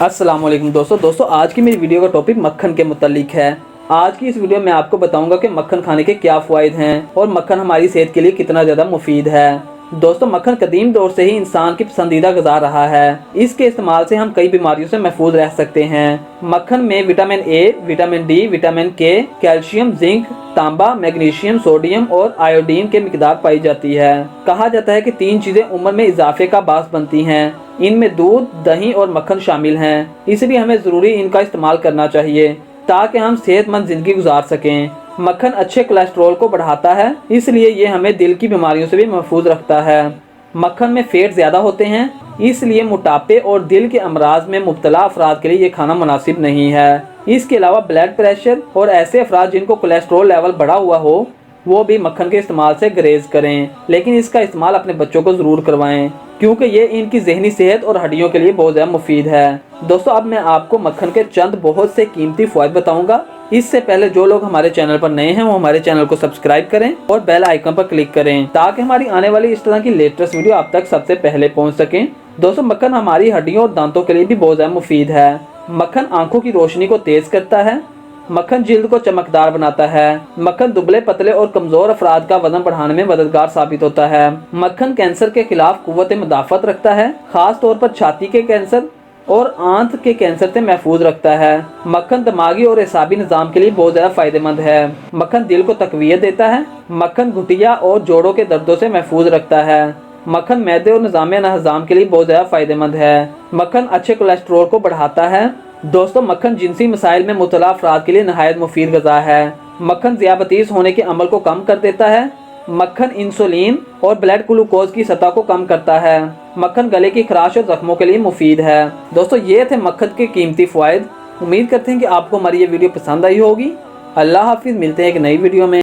अस्सलाम वालेकुम दोस्तों आज की मेरी वीडियो का टॉपिक मक्खन के मुतालिक है। आज की इस वीडियो में आपको बताऊंगा कि मक्खन खाने के क्या फ़वाइद हैं और मक्खन हमारी सेहत के लिए कितना ज़्यादा मुफीद है। दोस्तों मक्खन कदीम दौर से ही इंसान की पसंदीदा ग़िज़ा रहा है। इसके इस्तेमाल से हम कई बीमारियों से महफूज रह सकते हैं। मक्खन में vitamin A, vitamin D, vitamin के, कैल्शियम, जिंक, तांबा, मैग्नीशियम, सोडियम और आयोडीन के मिकदार पाई जाती है। कहा जाता है कि 3 चीज़ें उम्र में इजाफे का बास बनती हैं। इनमें दूध, दही और मक्खन शामिल हैं। इसलिए हमें ज़रूरी इनका इस्तेमाल करना चाहिए ताकि हम सेहतमंद ज़िंदगी गुजार सकें। मक्खन अच्छे कोलेस्ट्रॉल को बढ़ाता है, इसलिए ये हमें दिल की बीमारियों से भी महफूज रखता है। मक्खन में फैट ज़्यादा होते हैं, इसलिए मोटापे और दिल के अमराज में मुब्तला अफराद के लिए ये खाना मुनासिब नहीं है। इसके अलावा ब्लड प्रेशर और ऐसे अफराद जिनको कोलेस्ट्रॉल लेवल बढ़ा हुआ हो वो भी मक्खन के इस्तेमाल से गुरेज करें, लेकिन इसका इस्तेमाल अपने बच्चों को ज़रूर करवाएं क्योंकि ये इनकी ज़हनी सेहत और हड्डियों के लिए बहुत ज़्यादा मुफीद है। दोस्तों अब मैं आपको मक्खन के चंद बहुत से कीमती फ़वाइद बताऊंगा। इससे पहले जो लोग हमारे चैनल पर नए हैं वो हमारे चैनल को सब्सक्राइब करें और बेल आइकन पर क्लिक करें ताकि हमारी आने वाली इस तरह की लेटेस्ट वीडियो आप तक सबसे पहले पहुँच सकें। दोस्तों मक्खन हमारी हड्डियों और दांतों के लिए भी बहुत ज़्यादा मुफीद है। मक्खन आँखों की रोशनी को तेज़ करता है। मक्खन जिल्द को चमकदार बनाता है। मक्खन दुबले पतले और कमज़ोर अफराद का वजन बढ़ाने में मददगार साबित होता है। मक्खन कैंसर के खिलाफ कुव्वत मुदाफ़त रखता है, खास तौर पर छाती के कैंसर और आंत के कैंसर से महफूज रखता है। मक्खन दिमागी और एसाबी निज़ाम के लिए बहुत ज़्यादा फ़ायदेमंद है। मक्खन दिल को तक़वियत देता है। मक्खन घुटिया और जोड़ों के दर्दों से महफूज रखता है। मक्खन मैदे और निज़ाम हज़म के लिए बहुत ज़्यादा फ़ायदेमंद है। मक्खन अच्छे कोलेस्ट्रॉल को बढ़ाता है। दोस्तों मक्खन जिनसी मसाइल में मुब्तला अफराद के लिए नहायत मुफीद ग़िज़ा है। मक्खन ज़ियाबतीस होने के अमल को कम कर देता है। मक्खन इंसुलिन और ब्लड ग्लूकोज की सतह को कम करता है। मक्खन गले की खराश और जख्मों के लिए मुफीद है। दोस्तों ये थे मक्खन के कीमती फ़वाइद। उम्मीद करते हैं कि आपको हमारी ये वीडियो पसंद आई होगी। अल्लाह हाफिज़, मिलते हैं एक नई वीडियो में।